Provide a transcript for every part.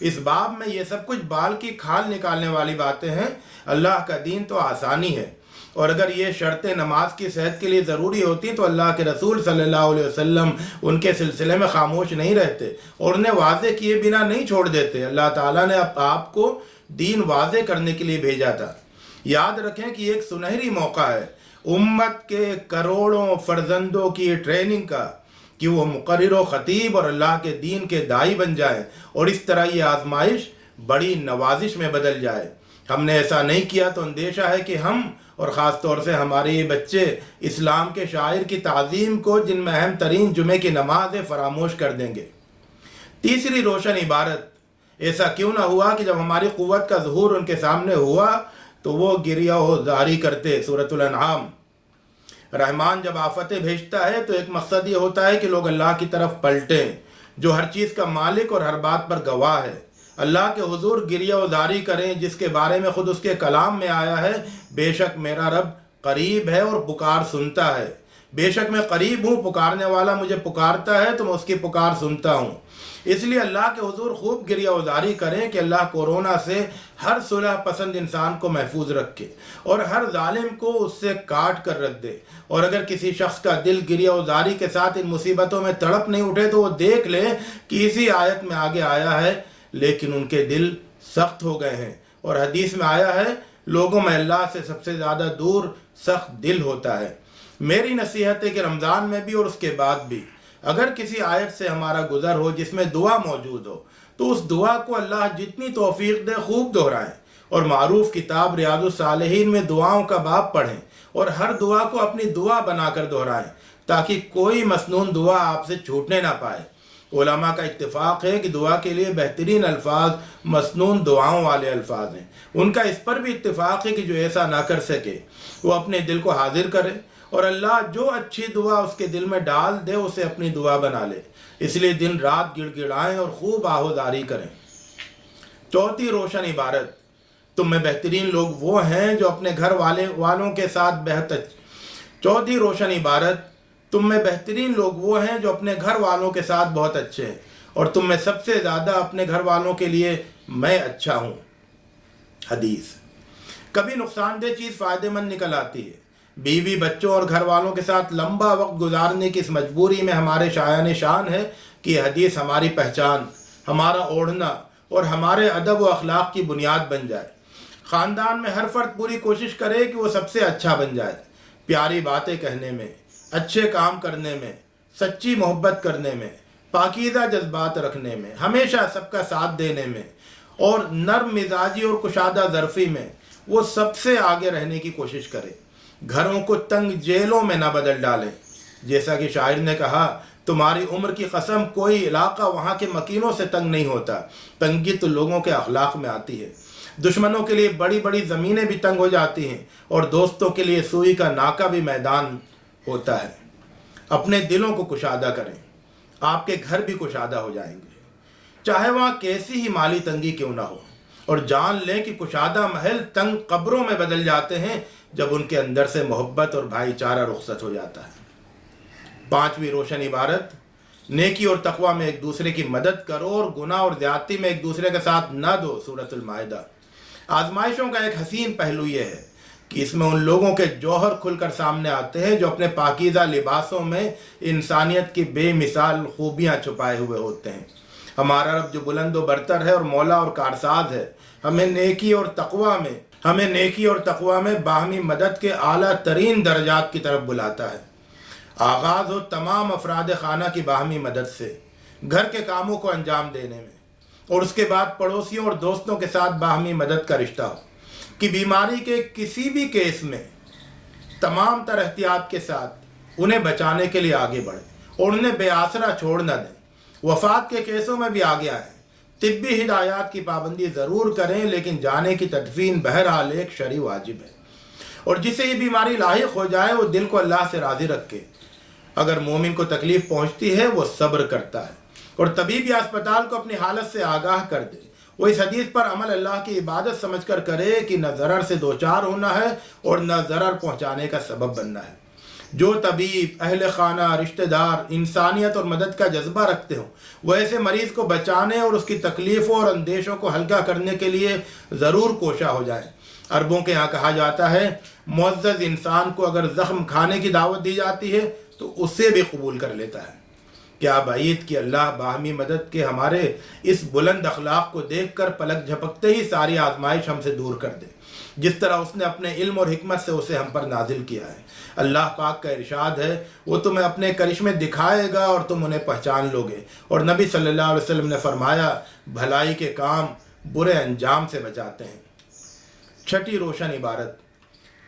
اس باب میں یہ سب کچھ بال کی کھال نکالنے والی باتیں ہیں۔ اللہ کا دین تو آسانی ہے، اور اگر یہ شرطیں نماز کی صحت کے لیے ضروری ہوتی تو اللہ کے رسول صلی اللہ علیہ وسلم ان کے سلسلے میں خاموش نہیں رہتے اور انہیں واضح کیے بنا نہیں چھوڑ دیتے۔ اللہ تعالیٰ نے آپ کو دین واضح کرنے کے لیے بھیجا تھا۔ یاد رکھیں کہ یہ ایک سنہری موقع ہے امت کے کروڑوں فرزندوں کی ٹریننگ کا، کہ وہ مقرر و خطیب اور اللہ کے دین کے داعی بن جائیں، اور اس طرح یہ آزمائش بڑی نوازش میں بدل جائے۔ ہم نے ایسا نہیں کیا تو اندیشہ ہے کہ ہم اور خاص طور سے ہمارے یہ بچے اسلام کے شاعر کی تعظیم کو، جن میں اہم ترین جمعے کی نماز ہے، فراموش کر دیں گے۔ تیسری روشن عبارت، ایسا کیوں نہ ہوا کہ جب ہماری قوت کا ظہور ان کے سامنے ہوا تو وہ گریہ و زاری کرتے۔ سورۃ الانعام۔ رحمان جب آفتیں بھیجتا ہے تو ایک مقصد یہ ہوتا ہے کہ لوگ اللہ کی طرف پلٹیں، جو ہر چیز کا مالک اور ہر بات پر گواہ ہے۔ اللہ کے حضور گریہ و زاری کریں، جس کے بارے میں خود اس کے کلام میں آیا ہے، بے شک میرا رب قریب ہے اور پکار سنتا ہے۔ بے شک میں قریب ہوں، پکارنے والا مجھے پکارتا ہے تو میں اس کی پکار سنتا ہوں۔ اس لیے اللہ کے حضور خوب گریہ و زاری کریں کہ اللہ کورونا سے ہر صلح پسند انسان کو محفوظ رکھے اور ہر ظالم کو اس سے کاٹ کر رکھ دے۔ اور اگر کسی شخص کا دل گریہ و زاری کے ساتھ ان مصیبتوں میں تڑپ نہیں اٹھے تو وہ دیکھ لے کہ اسی آیت میں آگے آیا ہے، لیکن ان کے دل سخت ہو گئے ہیں، اور حدیث میں آیا ہے لوگوں میں اللہ سے سب سے زیادہ دور سخت دل ہوتا ہے۔ میری نصیحت ہے کہ رمضان میں بھی اور اس کے بعد بھی اگر کسی آیت سے ہمارا گزر ہو جس میں دعا موجود ہو تو اس دعا کو اللہ جتنی توفیق دے خوب دہرائیں، اور معروف کتاب ریاض الصالحین میں دعاؤں کا باب پڑھیں اور ہر دعا کو اپنی دعا بنا کر دہرائیں تاکہ کوئی مسنون دعا آپ سے چھوٹنے نہ پائے۔ علماء کا اتفاق ہے کہ دعا کے لیے بہترین الفاظ مسنون دعاؤں والے الفاظ ہیں۔ ان کا اس پر بھی اتفاق ہے کہ جو ایسا نہ کر سکے وہ اپنے دل کو حاضر کرے اور اللہ جو اچھی دعا اس کے دل میں ڈال دے اسے اپنی دعا بنا لے۔ اس لیے دن رات گڑ گڑائیں اور خوب آہوزاری کریں۔ چوتھی روشن عبارت، تم میں بہترین لوگ وہ ہیں جو اپنے گھر والوں کے ساتھ چوتھی روشن عبارت، تم میں بہترین لوگ وہ ہیں جو اپنے گھر والوں کے ساتھ بہت اچھے ہیں، اور تم میں سب سے زیادہ اپنے گھر والوں کے لیے میں اچھا ہوں۔ حدیث۔ کبھی نقصان دہ چیز فائدہ مند نکل آتی ہے۔ بیوی، بچوں اور گھر والوں کے ساتھ لمبا وقت گزارنے کی اس مجبوری میں ہمارے شایان شان ہے کہ یہ حدیث ہماری پہچان، ہمارا اوڑھنا اور ہمارے ادب و اخلاق کی بنیاد بن جائے۔ خاندان میں ہر فرد پوری کوشش کرے کہ وہ سب سے اچھا بن جائے، پیاری باتیں کہنے میں، اچھے کام کرنے میں، سچی محبت کرنے میں، پاکیزہ جذبات رکھنے میں، ہمیشہ سب کا ساتھ دینے میں، اور نرم مزاجی اور کشادہ ظرفی میں وہ سب سے آگے رہنے کی کوشش کرے۔ گھروں کو تنگ جیلوں میں نہ بدل ڈالیں۔ جیسا کہ شاعر نے کہا، تمہاری عمر کی قسم کوئی علاقہ وہاں کے مکینوں سے تنگ نہیں ہوتا، تنگی تو لوگوں کے اخلاق میں آتی ہے۔ دشمنوں کے لیے بڑی بڑی زمینیں بھی تنگ ہو جاتی ہیں، اور دوستوں کے لیے سوئی کا ناکہ بھی میدان ہوتا ہے۔ اپنے دلوں کو کشادہ کریں، آپ کے گھر بھی کشادہ ہو جائیں گے، چاہے وہاں کیسی ہی مالی تنگی کیوں نہ ہو، اور جان لیں کہ کشادہ محل تنگ قبروں میں بدل جاتے ہیں جب ان کے اندر سے محبت اور بھائی چارہ رخصت ہو جاتا ہے۔ پانچویں روشن عبارت، نیکی اور تقوی میں ایک دوسرے کی مدد کرو اور گناہ اور زیادتی میں ایک دوسرے کے ساتھ نہ دو۔ سورۃ المائدہ۔ آزمائشوں کا ایک حسین پہلو یہ ہے کہ اس میں ان لوگوں کے جوہر کھل کر سامنے آتے ہیں جو اپنے پاکیزہ لباسوں میں انسانیت کی بے مثال خوبیاں چھپائے ہوئے ہوتے ہیں۔ ہمارا رب جو بلند و برتر ہے اور مولا اور کارساز ہے، ہمیں نیکی اور تقوی میں باہمی مدد کے اعلیٰ ترین درجات کی طرف بلاتا ہے۔ آغاز ہو تمام افراد خانہ کی باہمی مدد سے، گھر کے کاموں کو انجام دینے میں، اور اس کے بعد پڑوسیوں اور دوستوں کے ساتھ باہمی مدد کا رشتہ ہو کہ بیماری کے کسی بھی کیس میں تمام تر احتیاط کے ساتھ انہیں بچانے کے لیے آگے بڑھیں اور انہیں بے آسرا چھوڑ نہ دیں۔ وفات کے کیسوں میں بھی آگے آئیں۔ طبی ہدایات کی پابندی ضرور کریں، لیکن جانے کی تدفین بہرحال ایک شرعی واجب ہے۔ اور جسے یہ بیماری لاحق ہو جائے وہ دل کو اللہ سے راضی رکھے۔ اگر مومن کو تکلیف پہنچتی ہے وہ صبر کرتا ہے اور طبیب یا اسپتال کو اپنی حالت سے آگاہ کر دے۔ وہ اس حدیث پر عمل اللہ کی عبادت سمجھ کر کرے کہ نہ ضرر سے دوچار ہونا ہے اور نہ ضرر پہنچانے کا سبب بننا ہے۔ جو طبیب، اہل خانہ، رشتہ دار انسانیت اور مدد کا جذبہ رکھتے ہوں وہ ایسے مریض کو بچانے اور اس کی تکلیفوں اور اندیشوں کو ہلکا کرنے کے لیے ضرور کوشاں ہو جائیں۔ عربوں کے یہاں کہا جاتا ہے معزز انسان کو اگر زخم کھانے کی دعوت دی جاتی ہے تو اسے بھی قبول کر لیتا ہے۔ کیا بعید کہ اللہ باہمی مدد کے ہمارے اس بلند اخلاق کو دیکھ کر پلک جھپکتے ہی ساری آزمائش ہم سے دور کر دے، جس طرح اس نے اپنے علم اور حکمت سے اسے ہم پر نازل کیا ہے۔ اللہ پاک کا ارشاد ہے وہ تمہیں اپنے کرشمے دکھائے گا اور تم انہیں پہچان لو گے، اور نبی صلی اللہ علیہ وسلم نے فرمایا بھلائی کے کام برے انجام سے بچاتے ہیں۔ چھٹی روشن عبارت،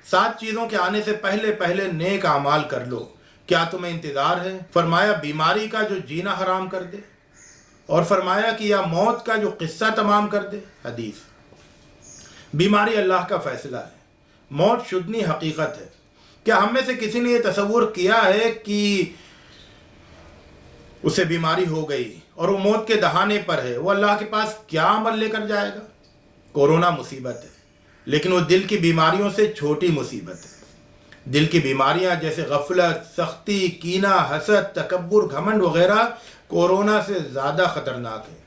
7 چیزوں کے آنے سے پہلے پہلے نیک اعمال کر لو، کیا تمہیں انتظار ہے؟ فرمایا بیماری کا جو جینا حرام کر دے، اور فرمایا کہ یا موت کا جو قصہ تمام کر دے۔ حدیث، بیماری اللہ کا فیصلہ ہے، موت شدنی حقیقت ہے۔ کیا ہم میں سے کسی نے یہ تصور کیا ہے کہ اسے بیماری ہو گئی اور وہ موت کے دہانے پر ہے، وہ اللہ کے پاس کیا عمل لے کر جائے گا؟ کورونا مصیبت ہے، لیکن وہ دل کی بیماریوں سے چھوٹی مصیبت ہے۔ دل کی بیماریاں جیسے غفلت، سختی، کینہ، حسد، تکبر، گھمنڈ وغیرہ کورونا سے زیادہ خطرناک ہیں۔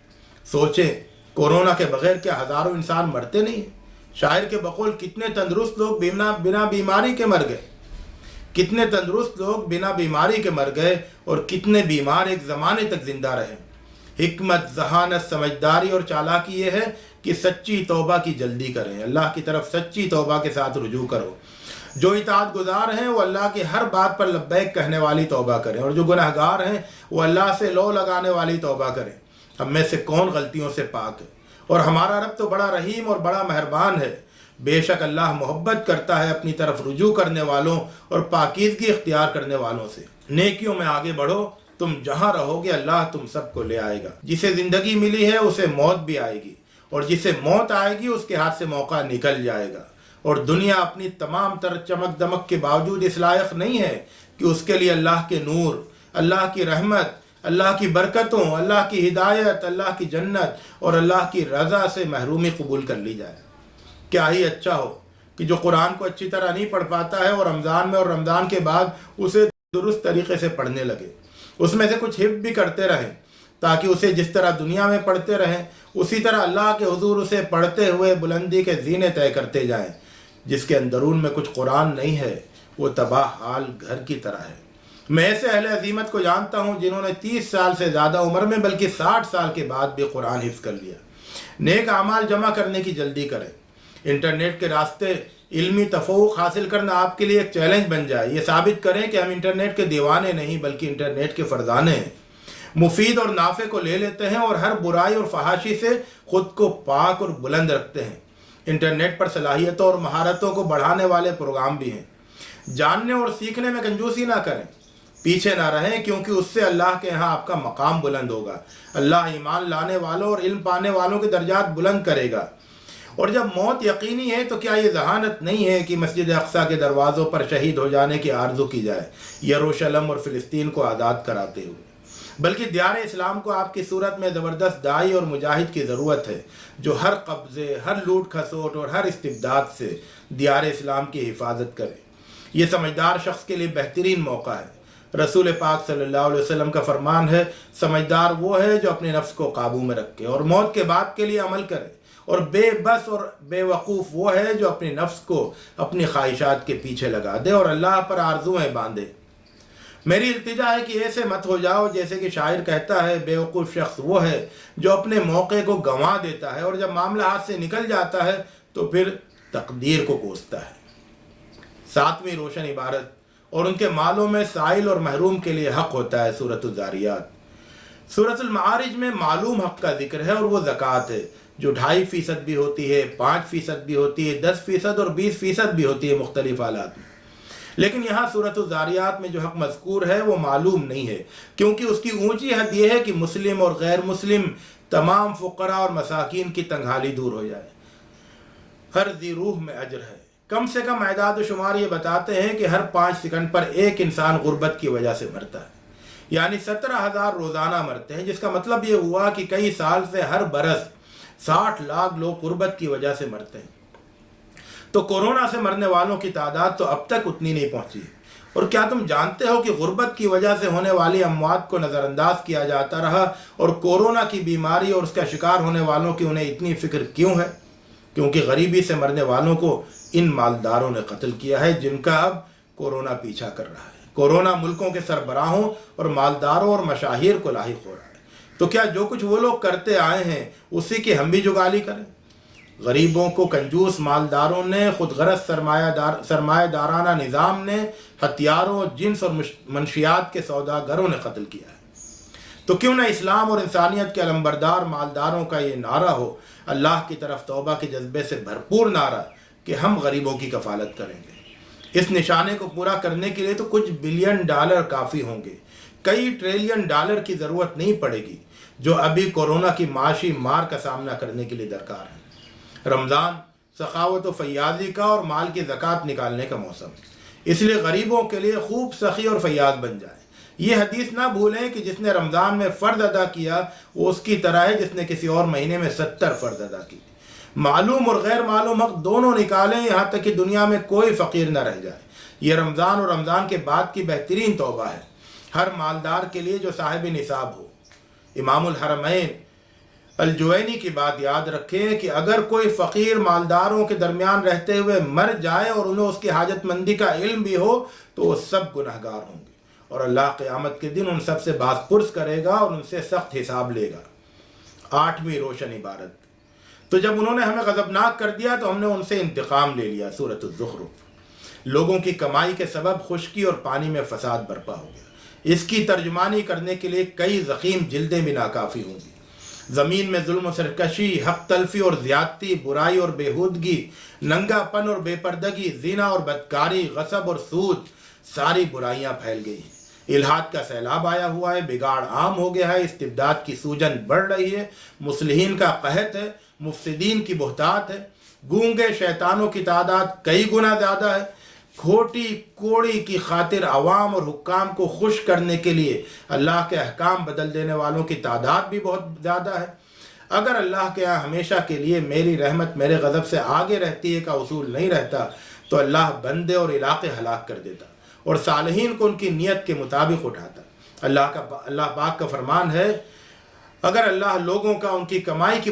سوچیں کورونا کے بغیر کیا ہزاروں انسان مرتے نہیں ہیں؟ شاعر کے بقول کتنے تندرست لوگ بنا بیماری کے مر گئے، کتنے تندرست لوگ بنا بیماری کے مر گئے، اور کتنے بیمار ایک زمانے تک زندہ رہے۔ حکمت، ذہانت، سمجھداری اور چالاکی یہ ہے کہ سچی توبہ کی جلدی کریں، اللہ کی طرف سچی توبہ کے ساتھ رجوع کرو۔ جو اطاعت گزار ہیں وہ اللہ کی ہر بات پر لبیک کہنے والی توبہ کریں، اور جو گنہگار ہیں وہ اللہ سے لو لگانے والی توبہ کریں۔ ہم میں سے کون غلطیوں سے پاک ہے؟ اور ہمارا رب تو بڑا رحیم اور بڑا مہربان ہے۔ بے شک اللہ محبت کرتا ہے اپنی طرف رجوع کرنے والوں اور پاکیزگی اختیار کرنے والوں سے۔ نیکیوں میں آگے بڑھو، تم جہاں رہو گے اللہ تم سب کو لے آئے گا۔ جسے زندگی ملی ہے اسے موت بھی آئے گی، اور جسے موت آئے گی اس کے ہاتھ سے موقع نکل جائے گا۔ اور دنیا اپنی تمام تر چمک دمک کے باوجود اس لائق نہیں ہے کہ اس کے لیے اللہ کے نور، اللہ کی رحمت، اللہ کی برکتوں، اللہ کی ہدایت، اللہ کی جنت اور اللہ کی رضا سے محرومی قبول کر لی جائے۔ کیا ہی اچھا ہو کہ جو قرآن کو اچھی طرح نہیں پڑھ پاتا ہے اور رمضان میں اور رمضان کے بعد اسے درست طریقے سے پڑھنے لگے، اس میں سے کچھ حفظ بھی کرتے رہیں تاکہ اسے جس طرح دنیا میں پڑھتے رہیں اسی طرح اللہ کے حضور اسے پڑھتے ہوئے بلندی کے زینے طے کرتے جائیں۔ جس کے اندرون میں کچھ قرآن نہیں ہے وہ تباہ حال گھر کی طرح ہے۔ میں ایسے اہل عظیمت کو جانتا ہوں جنہوں نے 30 سال سے زیادہ عمر میں بلکہ 60 سال کے بعد بھی قرآن حفظ کر لیا۔ نیک اعمال جمع کرنے کی جلدی کریں۔ انٹرنیٹ کے راستے علمی تفوق حاصل کرنا آپ کے لیے ایک چیلنج بن جائے۔ یہ ثابت کریں کہ ہم انٹرنیٹ کے دیوانے نہیں بلکہ انٹرنیٹ کے فرزانے ہیں۔ مفید اور نافع کو لے لیتے ہیں اور ہر برائی اور فحاشی سے خود کو پاک اور بلند رکھتے ہیں۔ انٹرنیٹ پر صلاحیتوں اور مہارتوں کو بڑھانے والے پروگرام بھی ہیں۔ جاننے اور سیکھنے میں کنجوسی نہ کریں، پیچھے نہ رہیں، کیونکہ اس سے اللہ کے ہاں آپ کا مقام بلند ہوگا۔ اللہ ایمان لانے والوں اور علم پانے والوں کے درجات بلند کرے گا۔ اور جب موت یقینی ہے تو کیا یہ ذہانت نہیں ہے کہ مسجد اقصیٰ کے دروازوں پر شہید ہو جانے کی آرزو کی جائے، یروشلم اور فلسطین کو آزاد کراتے ہوئے؟ بلکہ دیار اسلام کو آپ کی صورت میں زبردست داعی اور مجاہد کی ضرورت ہے جو ہر قبضے، ہر لوٹ کھسوٹ اور ہر استبداد سے دیار اسلام کی حفاظت کرے۔ یہ سمجھدار شخص کے لیے بہترین موقع ہے۔ رسول پاک صلی اللہ علیہ وسلم کا فرمان ہے سمجھدار وہ ہے جو اپنے نفس کو قابو میں رکھے اور موت کے بعد کے لیے عمل کرے، اور بے بس اور بے وقوف وہ ہے جو اپنے نفس کو اپنی خواہشات کے پیچھے لگا دے اور اللہ پر آرزویں باندھے۔ میری التجا ہے کہ ایسے مت ہو جاؤ جیسے کہ شاعر کہتا ہے بے وقوف شخص وہ ہے جو اپنے موقع کو گنوا دیتا ہے اور جب معاملہ ہاتھ سے نکل جاتا ہے تو پھر تقدیر کو کوستا ہے۔ 7ویں روشن عبارت، اور ان کے مالوں میں سائل اور محروم کے لیے حق ہوتا ہے۔ سورۃ الذاریات۔ سورۃ المعارج میں معلوم حق کا ذکر ہے اور وہ زکوٰۃ ہے جو 2.5% بھی ہوتی ہے، 5% بھی ہوتی ہے، 10% اور 20% بھی ہوتی ہے مختلف حالات میں۔ لیکن یہاں سورۃ الذاریات میں جو حق مذکور ہے وہ معلوم نہیں ہے، کیونکہ اس کی اونچی حد یہ ہے کہ مسلم اور غیر مسلم تمام فقراء اور مساکین کی تنگحالی دور ہو جائے۔ ہر ذی روح میں اجر ہے۔ کم سے کم اعداد و شمار یہ بتاتے ہیں کہ ہر 5 سیکنڈ پر ایک انسان غربت کی وجہ سے مرتا ہے، یعنی 17,000 روزانہ مرتے ہیں، جس کا مطلب یہ ہوا کہ کئی سال سے ہر برس 60 لاکھ لوگ غربت کی وجہ سے مرتے ہیں۔ تو کورونا سے مرنے والوں کی تعداد تو اب تک اتنی نہیں پہنچی، اور کیا تم جانتے ہو کہ غربت کی وجہ سے ہونے والی اموات کو نظر انداز کیا جاتا رہا اور کورونا کی بیماری اور اس کا شکار ہونے والوں کی انہیں اتنی فکر کیوں ہے؟ کیونکہ غریبی سے مرنے والوں کو ان مالداروں نے قتل کیا ہے جن کا اب کورونا پیچھا کر رہا ہے۔ کورونا ملکوں کے سربراہوں اور مالداروں اور مشاہیر کو لاحق ہو رہا ہے، تو کیا جو کچھ وہ لوگ کرتے آئے ہیں اسی کی ہم بھی جگالی کریں؟ غریبوں کو کنجوس مالداروں نے، خود غرض سرمایہ دارانہ نظام نے، ہتھیاروں، جنس اور منشیات کے سوداگروں نے قتل کیا ہے۔ تو کیوں نہ اسلام اور انسانیت کے علمبردار مالداروں کا یہ نعرہ ہو، اللہ کی طرف توبہ کے جذبے سے بھرپور نعرہ کہ ہم غریبوں کی کفالت کریں گے۔ اس نشانے کو پورا کرنے کے لیے تو کچھ بلین ڈالر کافی ہوں گے، کئی ٹریلین ڈالر کی ضرورت نہیں پڑے گی جو ابھی کورونا کی معاشی مار کا سامنا کرنے کے لیے درکار ہے۔ رمضان سخاوت و فیاضی کا اور مال کی زکوٰۃ نکالنے کا موسم ہے، اس لیے غریبوں کے لیے خوب سخی اور فیاض بن جائے۔ یہ حدیث نہ بھولیں کہ جس نے رمضان میں فرض ادا کیا وہ اس کی طرح ہے جس نے کسی اور مہینے میں 70 فرض ادا کی۔ معلوم اور غیر معلوم حق دونوں نکالیں یہاں تک کہ دنیا میں کوئی فقیر نہ رہ جائے۔ یہ رمضان اور رمضان کے بعد کی بہترین توبہ ہے ہر مالدار کے لیے جو صاحب نصاب ہو۔ امام الحرمین الجوینی کی بات یاد رکھیں کہ اگر کوئی فقیر مالداروں کے درمیان رہتے ہوئے مر جائے اور انہیں اس کی حاجت مندی کا علم بھی ہو تو وہ سب گنہگار ہوں گے، اور اللہ قیامت کے دن ان سب سے باز پرس کرے گا اور ان سے سخت حساب لے گا۔ 8ویں روشن عبارت۔ تو جب انہوں نے ہمیں غضبناک کر دیا تو ہم نے ان سے انتقام لے لیا۔ سورۃ الزخرف۔ لوگوں کی کمائی کے سبب خشکی اور پانی میں فساد برپا ہو گیا۔ اس کی ترجمانی کرنے کے لیے کئی ضخیم جلدیں بھی ناکافی ہوں گی۔ زمین میں ظلم و سرکشی، حق تلفی اور زیادتی، برائی اور بےہودگی، ننگا پن اور بے پردگی، زنا اور بدکاری، غصب اور سود، ساری برائیاں پھیل گئی ہیں۔ الحاد کا سیلاب آیا ہوا ہے، بگاڑ عام ہو گیا ہے، استبداد کی سوجن بڑھ رہی ہے، مصلحین کا قحط ہے، مفسدین کی بہتات ہے، گونگے شیطانوں کی تعداد کئی گنا زیادہ ہے۔ کھوٹی کوڑی کی خاطر عوام اور حکام کو خوش کرنے کے لیے اللہ کے احکام بدل دینے والوں کی تعداد بھی بہت زیادہ ہے۔ اگر اللہ کے یہاں ہمیشہ کے لیے میری رحمت میرے غضب سے آگے رہتی ہے کا اصول نہیں رہتا تو اللہ بندے اور علاقے ہلاک کر دیتا اور صالحین کو ان کی نیت کے مطابق اٹھاتا۔ اللہ پاک کا فرمان ہے اگر اللہ لوگوں کی کمائی کی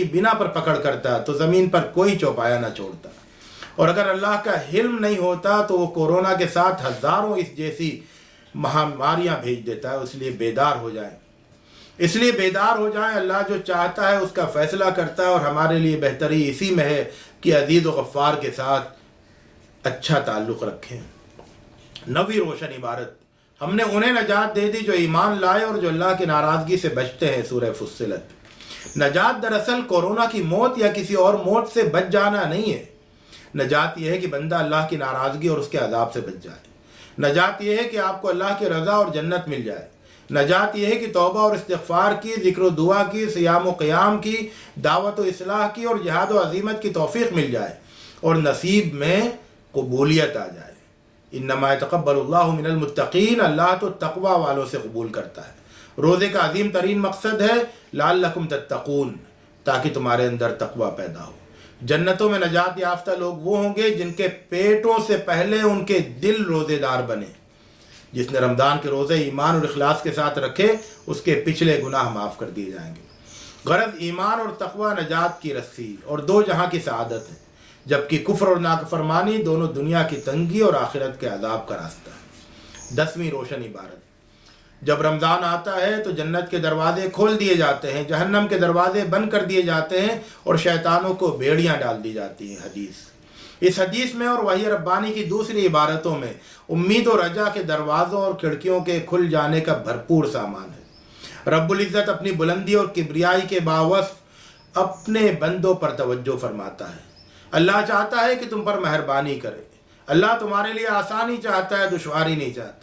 بنا پر پکڑ کرتا تو زمین پر کوئی چوپایا نہ چھوڑتا، اور اگر اللہ کا حلم نہیں ہوتا تو وہ کورونا کے ساتھ ہزاروں اس جیسی مہاماریاں بھیج دیتا ہے۔ اس لیے بیدار ہو جائیں، اللہ جو چاہتا ہے اس کا فیصلہ کرتا ہے، اور ہمارے لیے بہتری اسی میں ہے کہ عزیز و غفار کے ساتھ اچھا تعلق رکھیں۔ 9ویں روشن عبارت۔ ہم نے انہیں نجات دے دی جو ایمان لائے اور جو اللہ کی ناراضگی سے بچتے ہیں۔ سورہ فصلت۔ نجات دراصل کورونا کی موت یا کسی اور موت سے بچ جانا نہیں ہے۔ نجات یہ ہے کہ بندہ اللہ کی ناراضگی اور اس کے عذاب سے بچ جائے۔ نجات یہ ہے کہ آپ کو اللہ کی رضا اور جنت مل جائے۔ نجات یہ ہے کہ توبہ اور استغفار کی، ذکر و دعا کی، صیام و قیام کی، دعوت و اصلاح کی اور جہاد و عزیمت کی توفیق مل جائے اور نصیب میں قبولیت آ جائے۔ انما یتقبل اللہ من المتقین، اللہ تو تقوی والوں سے قبول کرتا ہے۔ روزے کا عظیم ترین مقصد ہے لعلکم تتقون، تاکہ تمہارے اندر تقوی پیدا ہو۔ جنتوں میں نجات یافتہ لوگ وہ ہوں گے جن کے پیٹوں سے پہلے ان کے دل روزے دار بنے۔ جس نے رمضان کے روزے ایمان اور اخلاص کے ساتھ رکھے اس کے پچھلے گناہ معاف کر دیے جائیں گے۔ غرض ایمان اور تقوی نجات کی رسی اور دو جہاں کی سعادت ہے، جبکہ کفر اور نافرمانی دونوں دنیا کی تنگی اور آخرت کے عذاب کا راستہ ہے۔ 10ویں روشن عبارت۔ جب رمضان آتا ہے تو جنت کے دروازے کھول دیے جاتے ہیں، جہنم کے دروازے بند کر دیے جاتے ہیں اور شیطانوں کو بیڑیاں ڈال دی جاتی ہیں۔ اس حدیث میں اور وحی ربانی کی دوسری عبارتوں میں امید و رجا کے دروازوں اور کھڑکیوں کے کھل جانے کا بھرپور سامان ہے۔ رب العزت اپنی بلندی اور کبریائی کے باوصف اپنے بندوں پر توجہ فرماتا ہے۔ اللہ چاہتا ہے کہ تم پر مہربانی کرے۔ اللہ تمہارے لیے آسانی چاہتا ہے، دشواری نہیں چاہتا۔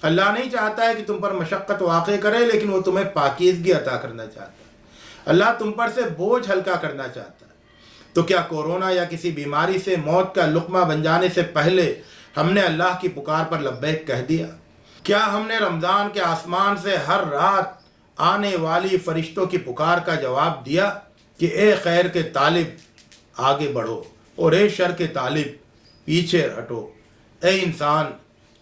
اللہ نہیں چاہتا ہے کہ تم پر مشقت واقع کرے، لیکن وہ تمہیں پاکیزگی عطا کرنا چاہتا ہے۔ اللہ تم پر سے بوجھ ہلکا کرنا چاہتا ہے۔ تو کیا کورونا یا کسی بیماری سے موت کا لقمہ بن جانے سے پہلے ہم نے اللہ کی پکار پر لبیک کہہ دیا؟ کیا ہم نے رمضان کے آسمان سے ہر رات آنے والی فرشتوں کی پکار کا جواب دیا کہ اے خیر کے طالب آگے بڑھو اور اے شر کے طالب پیچھے ہٹو۔ اے انسان،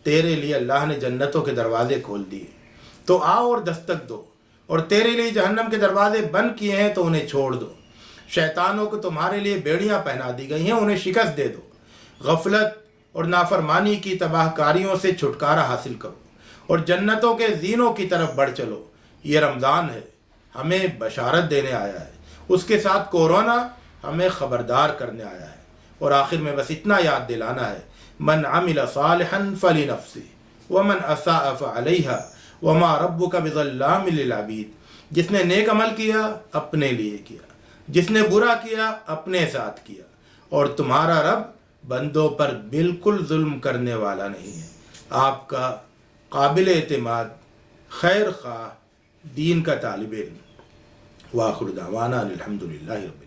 تیرے لیے اللہ نے جنتوں کے دروازے کھول دیے، تو آؤ اور دستک دو، اور تیرے لیے جہنم کے دروازے بند کیے ہیں تو انہیں چھوڑ دو۔ شیطانوں کو تمہارے لیے بیڑیاں پہنا دی گئی ہیں، انہیں شکست دے دو۔ غفلت اور نافرمانی کی تباہ کاریوں سے چھٹکارا حاصل کرو اور جنتوں کے زینوں کی طرف بڑھ چلو۔ یہ رمضان ہے، ہمیں بشارت دینے آیا ہے، اس کے ساتھ کورونا ہمیں خبردار کرنے آیا ہے۔ اور آخر میں بس اتنا یاد دلانا ہے، من عمل صالحا فلنفسه ومن اساء فعلیہا وما ربک بظلام للعبید۔ جس نے نیک عمل کیا اپنے لیے کیا، جس نے برا کیا اپنے ساتھ کیا، اور تمہارا رب بندوں پر بالکل ظلم کرنے والا نہیں ہے۔ آپ کا قابل اعتماد خیر خواہ دین کا طالب علم۔ وآخر دعوانا الحمدللہ رب